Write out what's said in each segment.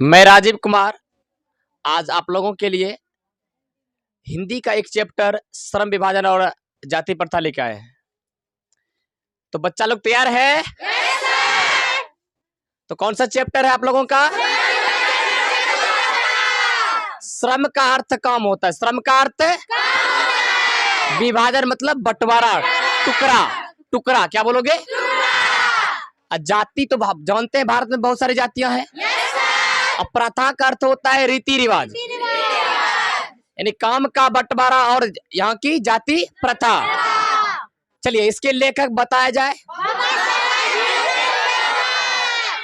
मैं राजीव कुमार आज आप लोगों के लिए हिंदी का एक चैप्टर श्रम विभाजन और जाति प्रथा लेकर आए हैं। तो बच्चा लोग तैयार है? तो कौन सा चैप्टर है आप लोगों का? श्रम का अर्थ काम होता है। श्रम का अर्थ विभाजन मतलब बंटवारा, टुकड़ा। टुकड़ा क्या बोलोगे? जाति तो जानते हैं भारत में बहुत सारी जातियां हैं। और प्रथा का अर्थ होता है रीति रिवाज, यानी काम का बंटवारा और यहाँ की जाति प्रथा। चलिए इसके लेखक बताया जाए।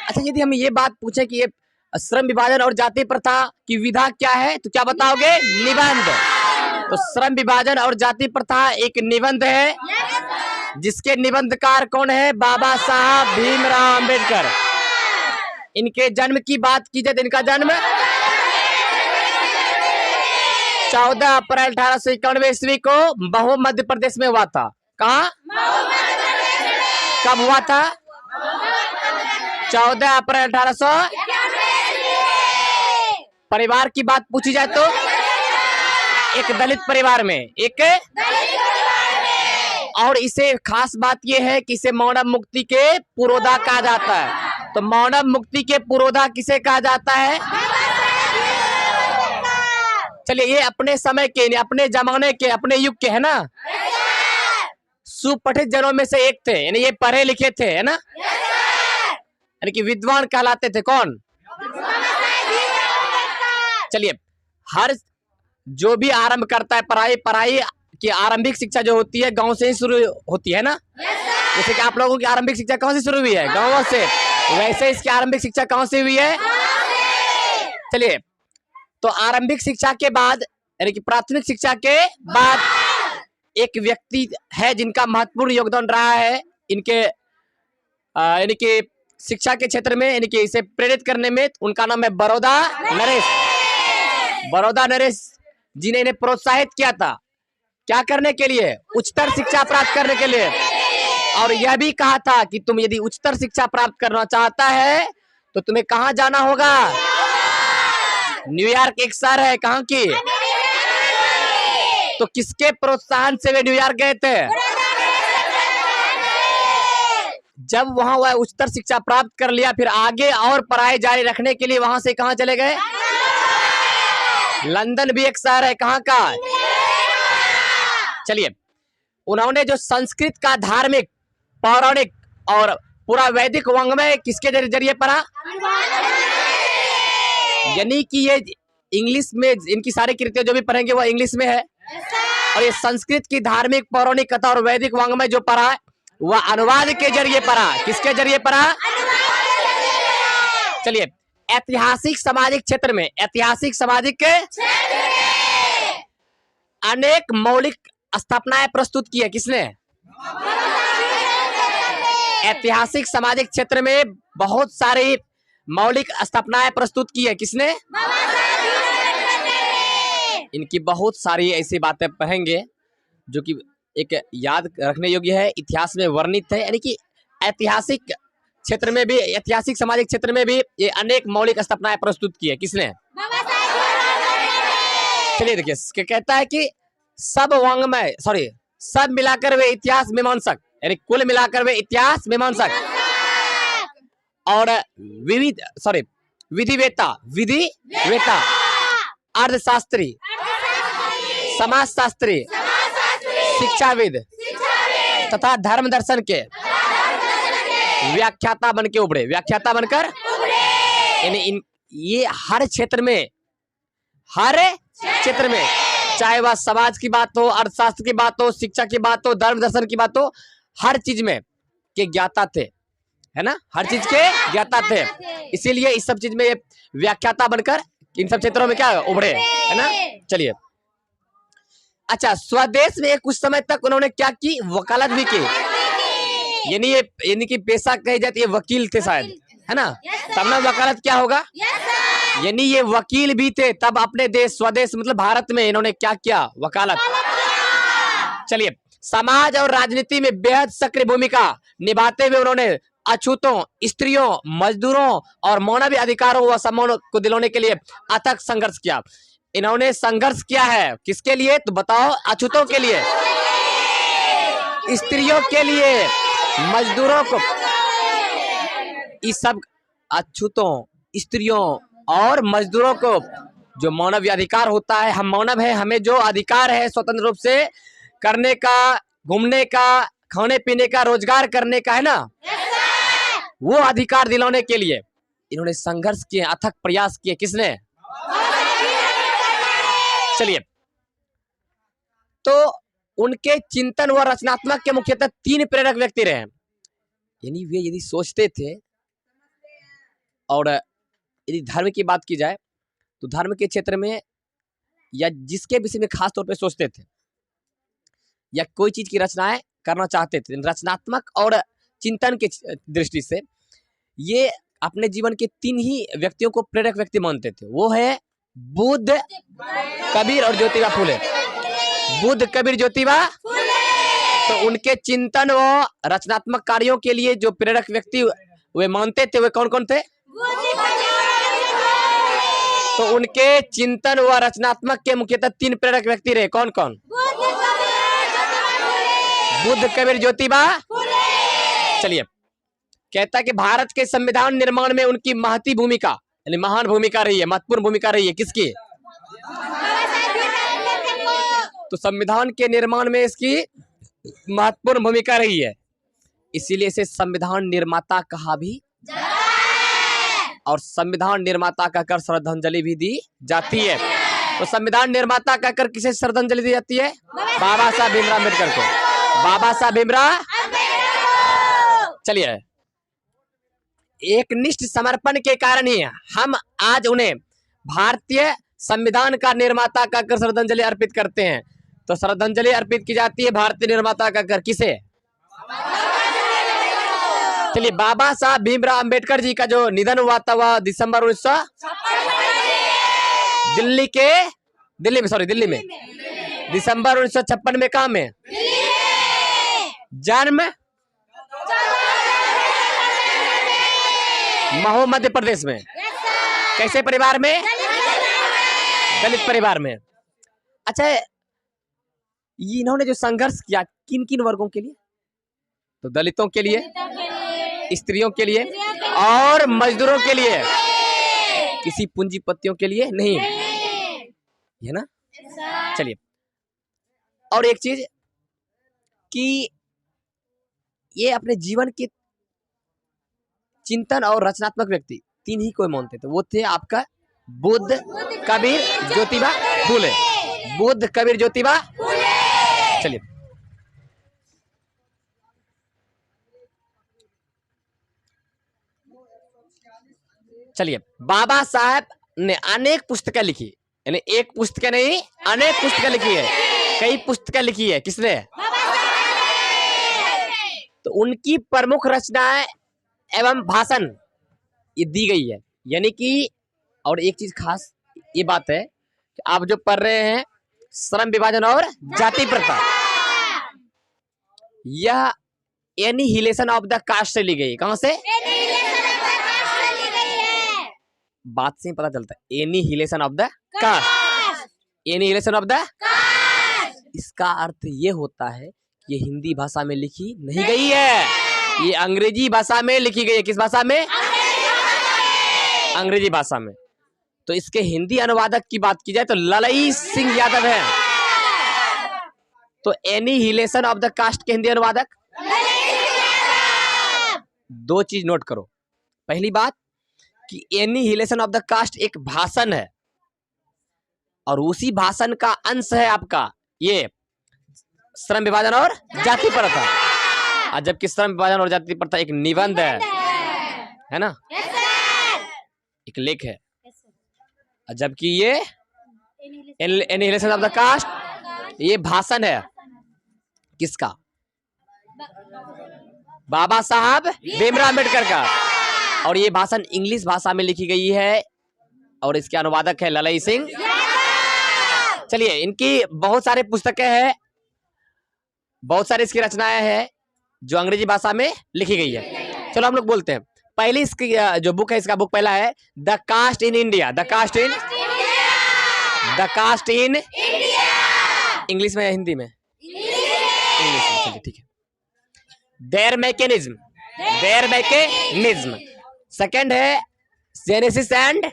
अच्छा, यदि हम ये बात पूछे कि ये श्रम विभाजन और जाति प्रथा की विधा क्या है तो क्या बताओगे? निबंध। तो श्रम विभाजन और जाति प्रथा एक निबंध है जिसके निबंधकार कौन है? बाबा साहब भीमराव अंबेडकर। इनके जन्म की बात की जाए तो इनका जन्म 14 अप्रैल 1891 ईस्वी को महू मध्य प्रदेश में हुआ था। कहाँ? कब हुआ था? 14 अप्रैल 1891। परिवार की बात पूछी जाए तो एक दलित परिवार में, और इसे खास बात यह है कि इसे मानव मुक्ति के पुरोधा कहा जाता है। तो मानव मुक्ति के पुरोधा किसे कहा जाता है? चलिए ये अपने समय के, अपने जमाने के, अपने युग के है ना, सुपठित जनों में से एक थे, यानी ये पढ़े लिखे थे, है ना, यानी कि विद्वान कहलाते थे। कौन? चलिए हर जो भी आरंभ करता है पढ़ाई की आरंभिक शिक्षा जो होती है गांव से ही शुरू होती है ना। जैसे कि आप लोगों की आरंभिक शिक्षा कहाँ से शुरू हुई है? गांव से। वैसे इसकी आरंभिक शिक्षा कहाँ से हुई है? चलिए तो आरंभिक शिक्षा के बाद यानी कि प्राथमिक शिक्षा के बाद एक व्यक्ति है जिनका महत्वपूर्ण योगदान रहा है इनके यानी कि शिक्षा के क्षेत्र में, यानी कि इसे प्रेरित करने में। उनका नाम है बड़ौदा नरेश। बड़ौदा नरेश जी ने इन्हें प्रोत्साहित किया था क्या करने के लिए? उच्चतर शिक्षा प्राप्त करने के लिए। और यह भी कहा था कि तुम यदि उच्चतर शिक्षा प्राप्त करना चाहता है तो तुम्हें कहाँ जाना होगा? न्यूयॉर्क एक शहर है, कहाँ की? तो किसके प्रोत्साहन से वे न्यूयॉर्क गए थे? जब वहां वह उच्चतर शिक्षा प्राप्त कर लिया फिर आगे और पढ़ाई जारी रखने के लिए वहां से कहाँ चले गए? लंदन भी एक शहर है, कहाँ का? चलिए उन्होंने जो संस्कृत का धार्मिक, पौराणिक और पूरा वैदिक वांग्मय किसके जरिए पढ़ा? यानी कि ये इंग्लिश में इनकी सारी कृतियां जो भी पढ़ेंगे वो इंग्लिश में है। और ये संस्कृत की धार्मिक, पौराणिक कथा और वैदिक वांग्मय जो पढ़ा वह अनुवाद के जरिए पढ़ा। किसके जरिए पढ़ा? चलिए ऐतिहासिक सामाजिक क्षेत्र में, ऐतिहासिक सामाजिक अनेक मौलिक स्थापनाएं प्रस्तुत की है। किसने? ऐतिहासिक सामाजिक क्षेत्र में बहुत सारी मौलिक स्थापनाएं प्रस्तुत की है। किसने? इनकी बहुत सारी ऐसी बातें पढ़ेंगे जो कि एक याद रखने योग्य है, इतिहास में वर्णित है। यानी कि ऐतिहासिक क्षेत्र में भी, ऐतिहासिक सामाजिक क्षेत्र में भी ये अनेक मौलिक स्थापनाएं प्रस्तुत की है। किसने? चलिए देखिए कहता है कि सब मिलाकर वे इतिहास मीमांसक, यानी कुल मिलाकर वे इतिहास मीमांसक और विधिवेता, अर्थशास्त्री, समाजशास्त्री, शिक्षाविद तथा धर्म दर्शन के व्याख्याता बन के उभरे। व्याख्याता बनकर यानी ये हर क्षेत्र में चाहे वह समाज की बात हो, अर्थशास्त्र की बात हो, शिक्षा की बात हो, धर्म दर्शन की बात हो, हर चीज में के ज्ञाता थे, है ना, हर चीज के ज्ञाता थे। इसीलिए इस सब चीज में व्याख्याता बनकर इन सब क्षेत्रों में क्या उभरे, है ना। चलिए अच्छा, स्वदेश में कुछ समय तक उन्होंने क्या की? वकालत भी की। यानी कि पेशा कही जाती है, वकील थे शायद, है ना। तब ना वकालत क्या होगा? यानी ये वकील भी थे तब अपने देश, स्वदेश मतलब भारत में इन्होंने क्या किया? वकालत। चलिए समाज और राजनीति में बेहद सक्रिय भूमिका निभाते हुए उन्होंने अछूतों, स्त्रियों, मजदूरों और मानवीय अधिकारों व सम्मान को दिलाने के लिए अथक संघर्ष किया। इन्होंने संघर्ष किया है किसके लिए तो बताओ? अछूतों के लिए, स्त्रियों के लिए, मजदूरों को, इस सब अछूतों, स्त्रियों और मजदूरों को जो मानवीय अधिकार होता है, हम मानव है, हमें जो अधिकार है स्वतंत्र रूप से करने का, घूमने का, खाने पीने का, रोजगार करने का, है ना, वो अधिकार दिलाने के लिए इन्होंने संघर्ष किए, अथक प्रयास किए। किसने? चलिए, तो उनके चिंतन व रचनात्मक के मुख्यतः 3 प्रेरक व्यक्ति रहे। यानी वे यदि सोचते थे, और यदि धर्म की बात की जाए तो धर्म के क्षेत्र में या जिसके विषय में खास तौर पे सोचते थे या कोई चीज की रचनाएं करना चाहते थे, रचनात्मक और चिंतन के दृष्टि से ये अपने जीवन के 3 ही व्यक्तियों को प्रेरक व्यक्ति मानते थे। वो है बुद्ध, कबीर और ज्योतिबा फुले। बुद्ध, कबीर, ज्योतिबा। तो उनके चिंतन व रचनात्मक कार्यों के लिए जो प्रेरक व्यक्ति वे मानते थे, वे कौन कौन थे? तो उनके चिंतन व रचनात्मक के मुख्यतः 3 प्रेरक व्यक्ति रहे। कौन कौन? बुद्ध, कबीर, ज्योतिबा। चलिए, कहता है कि भारत के संविधान निर्माण में उनकी महती भूमिका, यानी महान भूमिका रही है, महत्वपूर्ण भूमिका रही है। किसकी? तो संविधान के निर्माण में इसकी महत्वपूर्ण भूमिका रही है, इसीलिए इसे संविधान निर्माता कहा भी, और संविधान निर्माता कहकर श्रद्धांजलि भी दी जाती है। तो संविधान निर्माता कहकर किसे श्रद्धांजलि दी जाती है? बाबा साहब भीमराव अम्बेडकर को। बाबा साहब भीमराव। चलिए, एकनिष्ठ समर्पण के कारण ही हम आज उन्हें भारतीय संविधान का निर्माता कहकर श्रद्धांजलि अर्पित करते हैं। तो श्रद्धांजलि अर्पित की जाती है भारतीय निर्माता कहकर किसे? चलिए, बाबा साहब भीमराव अंबेडकर जी का जो निधन हुआ था वह दिसंबर 1956 दिल्ली में दिसंबर 1956 में। कहाँ में? जन्म महो, मध्य प्रदेश में। कैसे परिवार में? दलित परिवार में। अच्छा, इन्होंने जो संघर्ष किया किन किन वर्गों के लिए? तो दलितों के लिए, स्त्रियों के लिए और मजदूरों के लिए, किसी पूंजीपतियों के लिए नहीं, है ना। चलिए, और एक चीज कि ये अपने जीवन के चिंतन और रचनात्मक व्यक्ति 3 ही कोई मानते थे। वो थे आपका बुद्ध, कबीर, ज्योतिबा फुले। बुद्ध, कबीर, ज्योतिबा। चलिए, बाबा साहब ने अनेक पुस्तकें लिखी, यानी एक पुस्तक नहीं, अनेक पुस्तकें लिखी है, कई पुस्तकें लिखी है। किसने? तो उनकी प्रमुख रचनाएं एवं भाषण ये दी गई है। यानी कि, और एक चीज खास ये बात है कि आप जो पढ़ रहे हैं श्रम विभाजन और जाति प्रथा, यह एनिहिलेशन ऑफ द कास्ट से ली गई। कहां से? बात से पता चलता है, annihilation of the caste. Annihilation of the caste, इसका अर्थ ये होता है कि ये हिंदी भाषा में लिखी नहीं गई है, ये अंग्रेजी भाषा में लिखी गई है। किस भाषा में? अंग्रेजी भाषा में। तो इसके हिंदी अनुवादक की बात की जाए तो ललई सिंह यादव है। तो एनिहिलेशन ऑफ द कास्ट के हिंदी अनुवादक। 2 चीज नोट करो। पहली बात कि एनिहिलेशन ऑफ द कास्ट एक भाषण है, और उसी भाषण का अंश है आपका ये श्रम विभाजन और जाति प्रथा। और जबकि श्रम विभाजन और जाति प्रथा एक निबंध है ना, एक लेख है, जबकि ये एनिहिलेशन ऑफ द कास्ट ये भाषण है। किसका? बाबा साहब भीमराव अम्बेडकर का। और ये भाषण इंग्लिश भाषा में लिखी गई है, और इसके अनुवादक है ललई सिंह। चलिए, इनकी बहुत सारे पुस्तकें हैं, बहुत सारी इसकी रचनाएं हैं जो अंग्रेजी भाषा में लिखी गई है। चलो हम लोग बोलते हैं। पहली इसकी जो बुक है, इसका बुक पहला है the caste in India. The caste in India. English में या हिंदी में? इंग्लिश में, चलिए ठीक है। Their mechanism. सेकंड है जेनेसिस एंड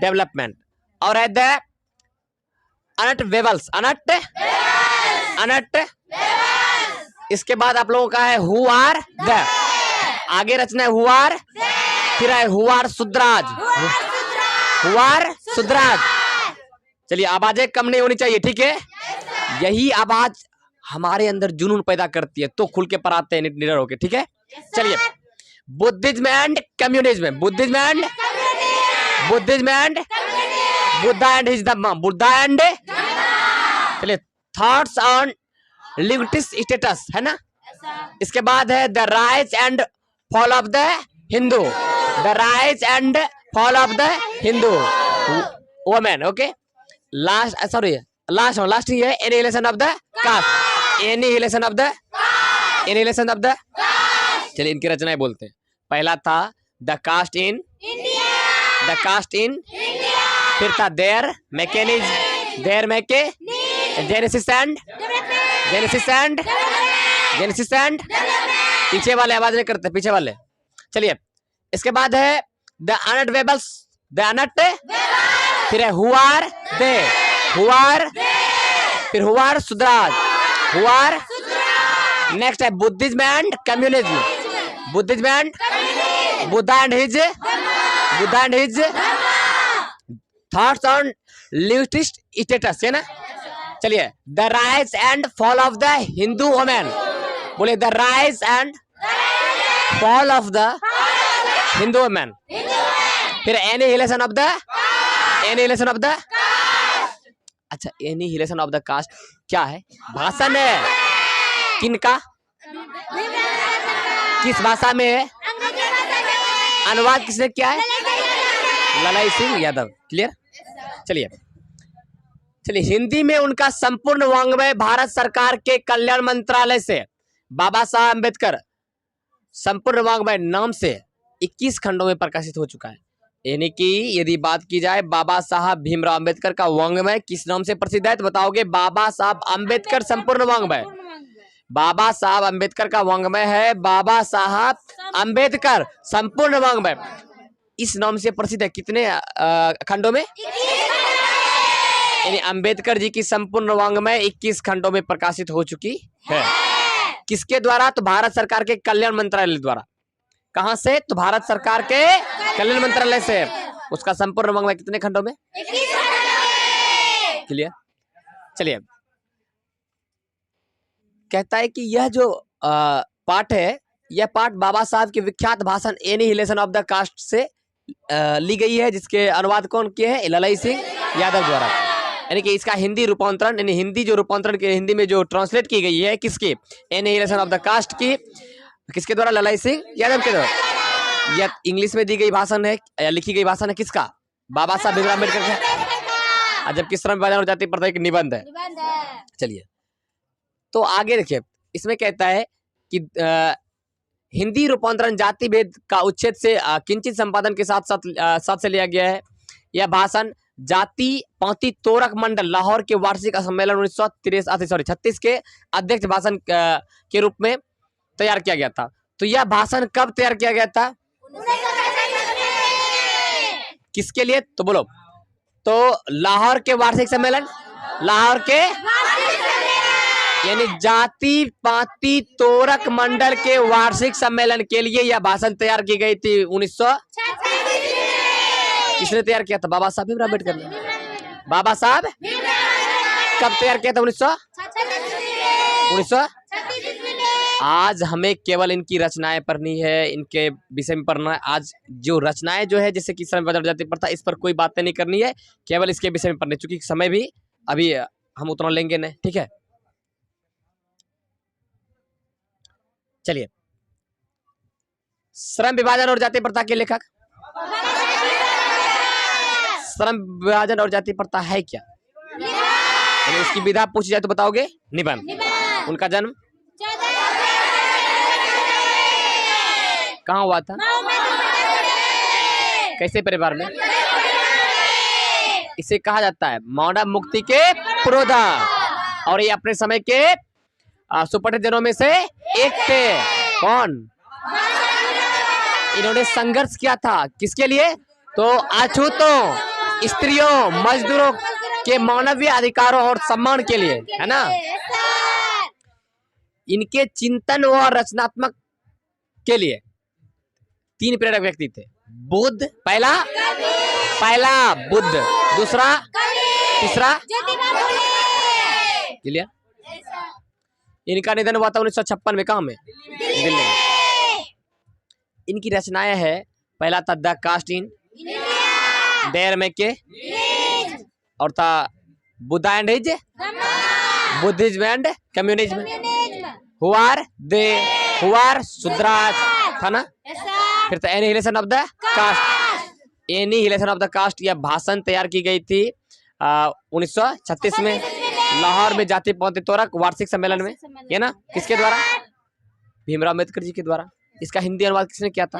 डेवलपमेंट। और है द अनट वेवल्स। इसके बाद आप लोगों का है हु आर द। आगे रचना है हु आर, फिर है हु आर सुद्राज। चलिए आवाजें कम नहीं होनी चाहिए, ठीक है? यही आवाज हमारे अंदर जुनून पैदा करती है, तो खुल के पढ़ाते हैं निडर होके, ठीक है? चलिए Buddhism and communism. Buddha and his Dhamma. चलिए थॉट्स ऑन लिंग्विस्टिक स्टेटस, है ना? इसके बाद है the rise and fall of the Hindu. Women. Okay, last ही है एनिहिलेशन ऑफ द कास्ट। चलिए इनकी रचनाएं बोलते हैं। पहला था द कास्ट इन फिर था देयर मैकेनिज्म, जेनेसिस एंड पीछे वाले आवाज नहीं करते, पीछे वाले। चलिए इसके बाद है द अनट वेबल्स, फिर है हु आर दे, फिर हु आर सुद्राज, नेक्स्ट है Buddhism and communism, Buddha and his thoughts on linguistic states, है ना? चलिए the rise and fall of the Hindu women. बोले the rise and fall of the Hindu women. फिर annihilation of the अच्छा, annihilation of the caste क्या है? भाषण है। किनका? किस भाषा में है? अनुवाद किसने किया है? ललाई सिंह यादव। क्लियर? चलिए हिंदी में उनका संपूर्ण वांग्मय भारत सरकार के कल्याण मंत्रालय से बाबा साहब अम्बेडकर संपूर्ण वांग्मय नाम से 21 खंडों में प्रकाशित हो चुका है। यानी कि यदि बात की जाए बाबा साहब भीमराव अम्बेडकर का वांग्मय किस नाम से प्रसिद्ध है, तो बताओगे बाबा साहब अम्बेडकर संपूर्ण वांग्मय। बाबा साहब अम्बेडकर का वांग्मय है बाबा साहब अम्बेडकर संपूर्ण वांग्मय। इस नाम से प्रसिद्ध है। कितने खंडों में? यानी अम्बेडकर जी की संपूर्ण वांग्मय 21 खंडों में प्रकाशित हो चुकी है। किसके द्वारा? तो भारत सरकार के कल्याण मंत्रालय द्वारा। कहां से? तो भारत सरकार के कल्याण मंत्रालय से। उसका संपूर्ण वांग्मय कितने खंडों में? 21 क्लियर? चलिए कहता है कि यह जो पाठ है, यह पाठ बाबा साहब के विख्यात भाषण एनिहिलेशन ऑफ द कास्ट से ली गई है, जिसके अनुवाद कौन किए हैं? ललाई सिंह यादव द्वारा। यानी कि इसका हिंदी रूपांतरण, यानी हिंदी जो रूपांतरण के हिंदी में जो ट्रांसलेट की गई है किसकी? एनिहिलेशन ऑफ द कास्ट की। किसके द्वारा? ललाई सिंह यादव के द्वारा। यह इंग्लिश में दी गई भाषण है या लिखी गई भाषण है किसका? बाबा साहब भीमराव अम्बेडकर का। जबकि श्रम विभाजन और जाति प्रथा एक निबंध है। चलिए तो आगे देखिए, इसमें कहता है कि हिंदी रूपांतरण जाति भेद का उच्छेद से किंचित संपादन के साथ से लिया गया है। यह भाषण जाति पांति तोरक मंडल लाहौर के वार्षिक सम्मेलन 1936 के अध्यक्ष भाषण के रूप में तैयार किया गया था। तो यह भाषण कब तैयार किया गया था? किसके लिए? तो बोलो। तो लाहौर के वार्षिक सम्मेलन, लाहौर के यानी जाति पाति तोरक मंडल के वार्षिक सम्मेलन के लिए यह भाषण तैयार की गई थी 1936। किसने तैयार किया था? बाबा साहब भीमराव अम्बेडकर ने। बाबा साहब कब तैयार किया था? 1936। आज हमें केवल इनकी रचनाएं पढ़नी है, इनके विषय में पढ़ना है। आज जो रचनाएं जो है जैसे कि श्रम विभाजन जाति प्रथा, इस पर कोई बातें नहीं करनी है, केवल इसके विषय में पढ़ने, चूंकि समय भी अभी हम उतना लेंगे नहीं, ठीक है? चलिए श्रम विभाजन और जाति प्रथा के लेखक। श्रम विभाजन और जाति प्रथा है क्या? उसकी विधा पूछी जाए तो बताओगे? निबंध। उनका जन्म कहाँ हुआ था? कैसे परिवार में? इसे कहा जाता है मानव मुक्ति के पुरोधा, और ये अपने समय के सुपरहिट जनों में से एक थे। कौन? इन्होंने संघर्ष किया था किसके लिए? तो अछूतों, स्त्रियों, मजदूरों के मानवीय अधिकारों और सम्मान के लिए, है ना। इनके चिंतन और रचनात्मक के लिए 3 प्रेरक व्यक्ति थे। बुद्ध, पहला बुद्ध, दूसरा, तीसरा क्लियर। इनका निधन हुआ था 1956 में। कहाँ में? दिल्ली में। इनकी रचनाएं है, पहला था द कास्ट इन देयर में के, और था Buddha and his Buddhism and communism, who are Shudras था ना। फिर था annihilation of the caste, annihilation of the caste. यह भाषण तैयार की गई थी 1936 में लाहौर में जाति पौधे तोरक वार्षिक सम्मेलन में, है ना। किसके द्वारा? भीमराव अम्बेडकर जी के द्वारा। इसका हिंदी अनुवाद किसने किया था?